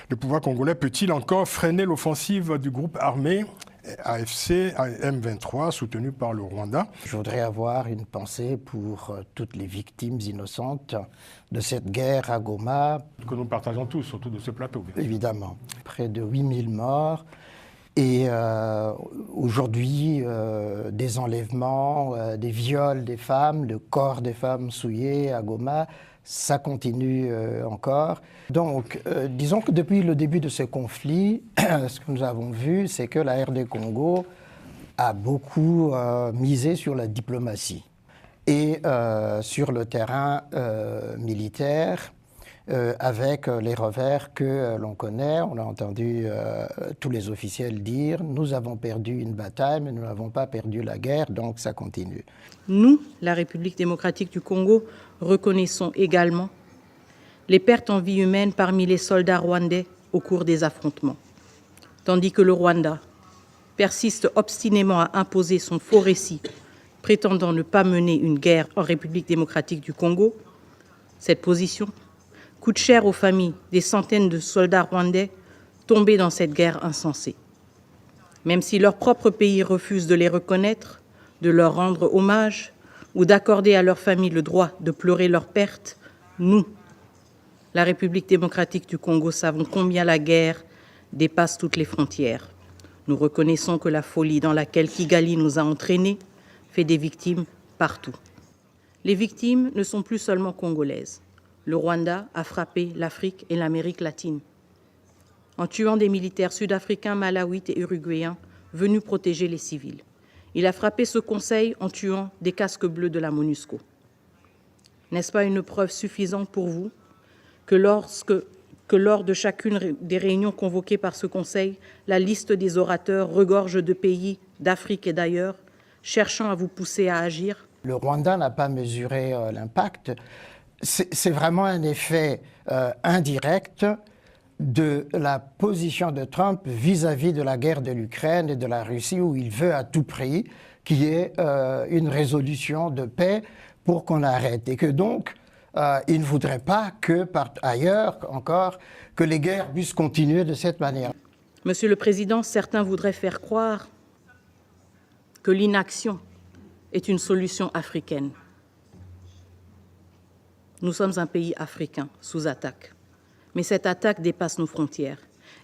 Le pouvoir congolais peut-il encore freiner l'offensive du groupe armé AFC M23 soutenu par le Rwanda? Je voudrais avoir une pensée pour toutes les victimes innocentes de cette guerre à Goma. Que nous partageons tous, surtout de ce plateau. Évidemment. Près de 8000 morts. Et aujourd'hui, des enlèvements, des viols des femmes, le corps des femmes souillées à Goma, ça continue encore. Donc, disons que depuis le début de ce conflit, ce que nous avons vu, c'est que la RD Congo a beaucoup misé sur la diplomatie et sur le terrain militaire, avec les revers que l'on connaît. On a entendu tous les officiels dire « Nous avons perdu une bataille, mais nous n'avons pas perdu la guerre, donc ça continue ». Nous, la République démocratique du Congo, reconnaissons également les pertes en vie humaine parmi les soldats rwandais au cours des affrontements, tandis que le Rwanda persiste obstinément à imposer son faux récit, prétendant ne pas mener une guerre en République démocratique du Congo. Cette position coûte cher aux familles des centaines de soldats rwandais tombés dans cette guerre insensée. Même si leur propre pays refuse de les reconnaître, de leur rendre hommage ou d'accorder à leurs familles le droit de pleurer leurs pertes, nous, la République démocratique du Congo, savons combien la guerre dépasse toutes les frontières. Nous reconnaissons que la folie dans laquelle Kigali nous a entraînés fait des victimes partout. Les victimes ne sont plus seulement congolaises. Le Rwanda a frappé l'Afrique et l'Amérique latine, en tuant des militaires sud-africains, malawites et uruguayens venus protéger les civils. Il a frappé ce conseil en tuant des casques bleus de la MONUSCO. N'est-ce pas une preuve suffisante pour vous que lors de chacune des réunions convoquées par ce conseil, la liste des orateurs regorge de pays d'Afrique et d'ailleurs, cherchant à vous pousser à agir? Le Rwanda n'a pas mesuré l'impact. C'est vraiment un effet indirect de la position de Trump vis-à-vis de la guerre de l'Ukraine et de la Russie, où il veut à tout prix qu'il y ait une résolution de paix pour qu'on arrête. Et que donc, il ne voudrait pas que, par ailleurs encore, que les guerres puissent continuer de cette manière. Monsieur le Président, certains voudraient faire croire que l'inaction est une solution africaine. Nous sommes un pays africain sous attaque. Mais cette attaque dépasse nos frontières.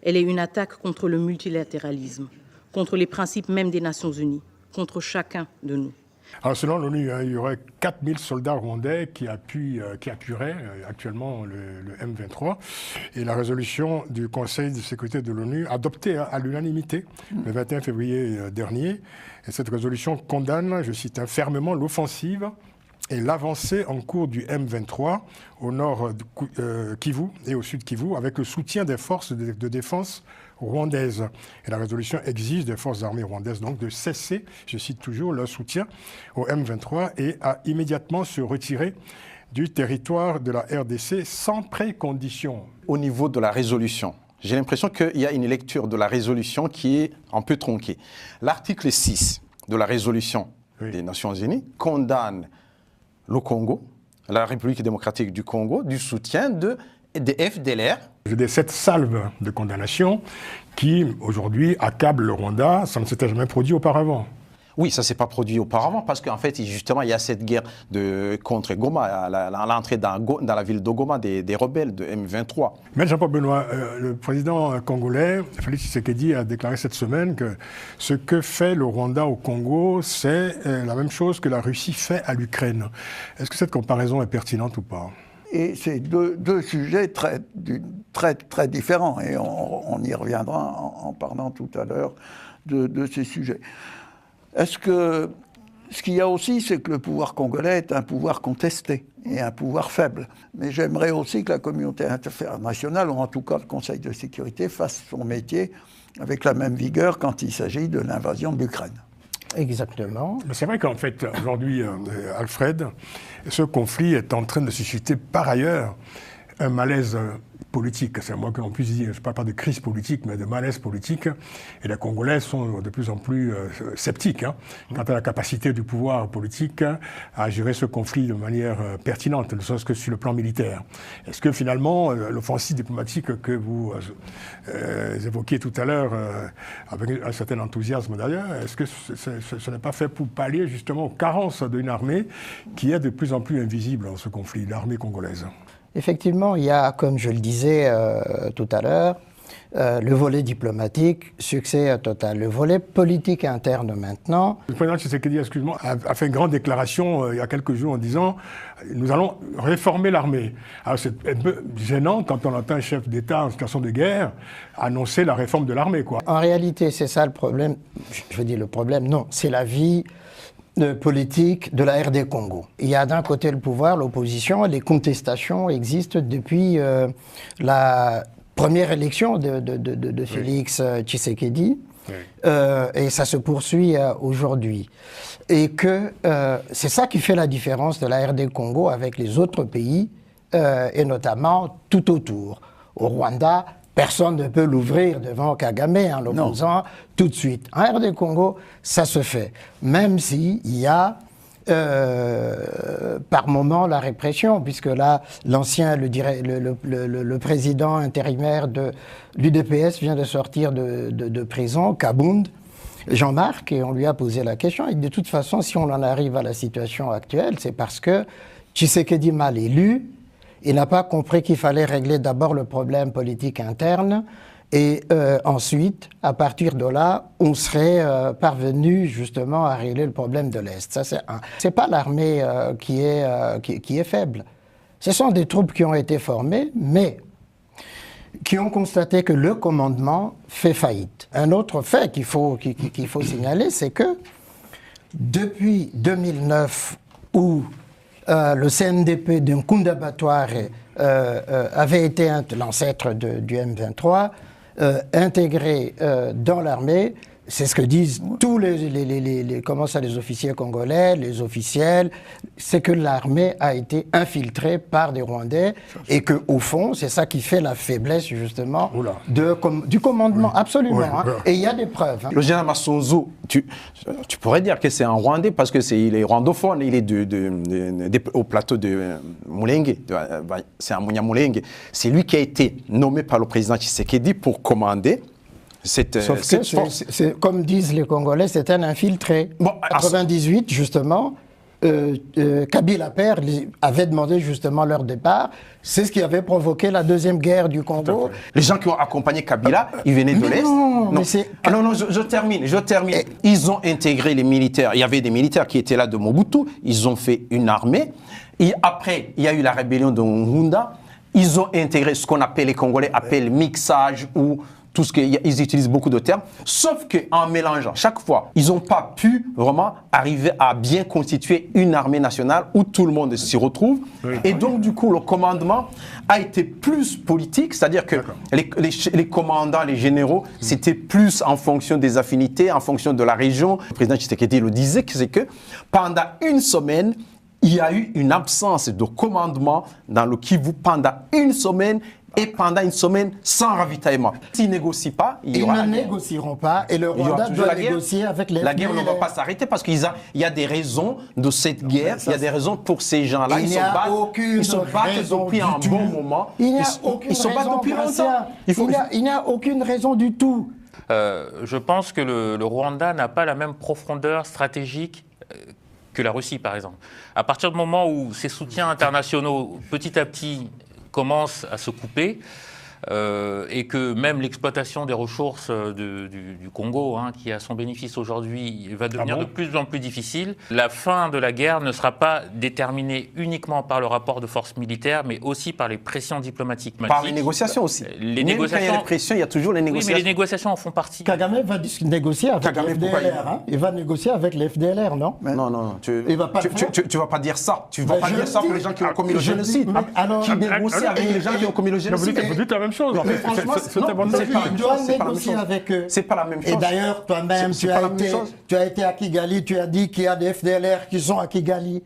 Elle est une attaque contre le multilatéralisme, contre les principes même des Nations Unies, contre chacun de nous. Alors selon l'ONU, il y aurait 4000 soldats rwandais qui appuieraient actuellement le M23. Et la résolution du Conseil de sécurité de l'ONU, adoptée à l'unanimité le 21 février dernier, et cette résolution condamne, je cite, fermement l'offensive et l'avancée en cours du M23 au nord de Kivu et au sud Kivu, avec le soutien des forces de défense rwandaises. Et la résolution exige des forces armées rwandaises donc de cesser, je cite toujours, leur soutien au M23 et à immédiatement se retirer du territoire de la RDC sans précondition. Au niveau de la résolution, j'ai l'impression qu'il y a une lecture de la résolution qui est un peu tronquée. L'article 6 de la résolution des Nations Unies condamne le Congo, la République démocratique du Congo, du soutien des FDLR. Cette salve de condamnation qui, aujourd'hui, accable le Rwanda, ça ne s'était jamais produit auparavant. Oui, ça ne s'est pas produit auparavant parce qu'en fait, justement, il y a cette guerre contre Goma, à l'entrée dans la ville de Goma des rebelles de M23. Mais Jean-Paul Benoît, le président congolais, Félix Tshisekedi, a déclaré cette semaine que ce que fait le Rwanda au Congo, c'est la même chose que la Russie fait à l'Ukraine. Est-ce que cette comparaison est pertinente ou pas? Et c'est deux sujets très différents, et on y reviendra en parlant tout à l'heure de ces sujets. Est-ce que ce qu'il y a aussi, c'est que le pouvoir congolais est un pouvoir contesté et un pouvoir faible. Mais j'aimerais aussi que la communauté internationale, ou en tout cas le Conseil de sécurité, fasse son métier avec la même vigueur quand il s'agit de l'invasion de l'Ukraine. Exactement. C'est vrai qu'en fait, aujourd'hui, Alfred, ce conflit est en train de susciter par ailleurs un malaise politique, c'est moi que l'on puisse dire, je ne parle pas de crise politique, mais de malaise politique, et les Congolais sont de plus en plus sceptiques quant à la capacité du pouvoir politique à gérer ce conflit de manière pertinente, ne serait-ce que sur le plan militaire. Est-ce que finalement, l'offensive diplomatique que vous évoquiez tout à l'heure, avec un certain enthousiasme d'ailleurs, est-ce que ce n'est pas fait pour pallier justement aux carences d'une armée qui est de plus en plus invisible dans ce conflit, l'armée congolaise? Effectivement, il y a, comme je le disais tout à l'heure, le volet diplomatique, succès total. Le volet politique interne maintenant. Le président Tshisekedi, excuse-moi, a fait une grande déclaration il y a quelques jours en disant « Nous allons réformer l'armée ». Alors c'est un peu gênant quand on entend un chef d'État en situation de guerre annoncer la réforme de l'armée, quoi. En réalité, c'est ça le problème. Je veux dire le problème, non, c'est la vie politique de la RD Congo. Il y a d'un côté le pouvoir, l'opposition, les contestations existent depuis la première élection de Félix Tshisekedi, et ça se poursuit aujourd'hui. Et que c'est ça qui fait la différence de la RD Congo avec les autres pays, et notamment tout autour. Au Rwanda, personne ne peut l'ouvrir devant Kagame en l'opposant tout de suite. En RD Congo, ça se fait. Même s'il y a par moment la répression, puisque là, l'ancien, le président intérimaire de l'UDPS vient de sortir de prison, Kabound, Jean-Marc, et on lui a posé la question. Et de toute façon, si on en arrive à la situation actuelle, c'est parce que Tshisekedi mal élu, il n'a pas compris qu'il fallait régler d'abord le problème politique interne et ensuite, à partir de là, on serait parvenu justement à régler le problème de l'Est. Ça, c'est pas l'armée qui est faible. Ce sont des troupes qui ont été formées, mais qui ont constaté que le commandement fait faillite. Un autre fait qu'il faut signaler, c'est que depuis 2009, où le CNDP d'un Nkunda Batware avait été l'ancêtre du M23, intégré dans l'armée. C'est ce que disent tous les officiers congolais, les officiels, c'est que l'armée a été infiltrée par des Rwandais et qu'au fond, c'est ça qui fait la faiblesse justement du commandement, absolument. Et il y a des preuves. Le général Masunzu, tu pourrais dire que c'est un Rwandais parce qu'il est rwandophone, il est au plateau de Mulenge, c'est un Munyamulenge. C'est lui qui a été nommé par le président Tshisekedi pour commander Sauf que, comme disent les Congolais, c'est un infiltré. Bon, en 98, justement, Kabila père avait demandé justement leur départ. C'est ce qui avait provoqué la deuxième guerre du Congo. Les gens qui ont accompagné Kabila, ils venaient de l'Est. Non, je termine. Ils ont intégré les militaires. Il y avait des militaires qui étaient là de Mobutu. Ils ont fait une armée. Et après, il y a eu la rébellion de Nkunda. Ils ont intégré ce qu'on appelle, les Congolais appellent mixage ou tout ce qu'ils utilisent beaucoup de termes, sauf qu'en mélangeant, chaque fois, ils n'ont pas pu vraiment arriver à bien constituer une armée nationale où tout le monde s'y retrouve. Oui. Et donc, du coup, le commandement a été plus politique, c'est-à-dire que les commandants, les généraux, c'était plus en fonction des affinités, en fonction de la région. Le président Tshisekedi le disait, c'est que pendant une semaine, il y a eu une absence de commandement dans le Kivu pendant une semaine. Et pendant une semaine, sans ravitaillement. S'ils ne négocient pas, ils ne négocieront pas. Et le Rwanda doit négocier avec les FDLR. La guerre ne va pas s'arrêter parce qu'il y a des raisons de cette guerre. Il y a des raisons pour ces gens-là. Ils se battent depuis un bon moment. Il n'y a aucune raison depuis longtemps. Il n'y a aucune raison du tout. Je pense que le Rwanda n'a pas la même profondeur stratégique que la Russie, par exemple. À partir du moment où ces soutiens internationaux, petit à petit, commence à se couper et que même l'exploitation des ressources du Congo, qui a son bénéfice aujourd'hui, va devenir de plus en plus difficile. La fin de la guerre ne sera pas déterminée uniquement par le rapport de force militaire, mais aussi par les pressions diplomatiques. Par les négociations aussi. Les négociations, quand il y a les pressions, il y a toujours les négociations. Oui, mais les négociations en font partie. Kagame va négocier avec les FDLR. Il va négocier avec les FDLR, non? Non. Tu ne vas pas dire ça. Tu ne vas pas dire ça pour les gens qui ont commis le génocide. Qui négocient avec les gens qui ont commis le génocide. Vous dites la même chose. Franchement, tu dois négocier avec eux. C'est pas la même chose. Et d'ailleurs, toi-même, tu as été à Kigali, tu as dit qu'il y a des FDLR qui sont à Kigali.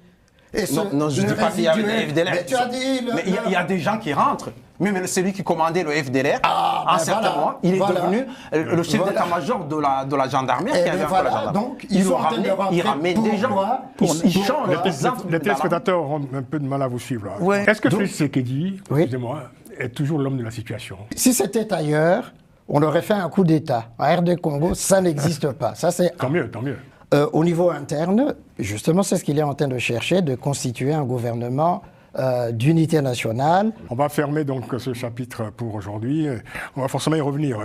Et Non, je ne dis pas qu'il y a le FDLR. Mais tu as dit... Mais il y a des gens qui rentrent. Même celui qui commandait le FDLR, ben certain moment, il est devenu le chef d'état-major de la gendarmerie qui avait la gendarmerie. Donc, il ramène des gens. Il change Les téléspectateurs auront un peu de mal à vous suivre. Là. Ouais. Est-ce que Félix Tshisekedi, Oui. excusez-moi, est toujours l'homme de la situation? Si c'était ailleurs, on aurait fait un coup d'État. En RD Congo, ça n'existe pas. Ça, c'est Tant mieux, tant mieux. Au niveau interne, justement, c'est ce qu'il est en train de chercher, de constituer un gouvernement d'unité nationale. On va fermer donc ce chapitre pour aujourd'hui. On va forcément y revenir.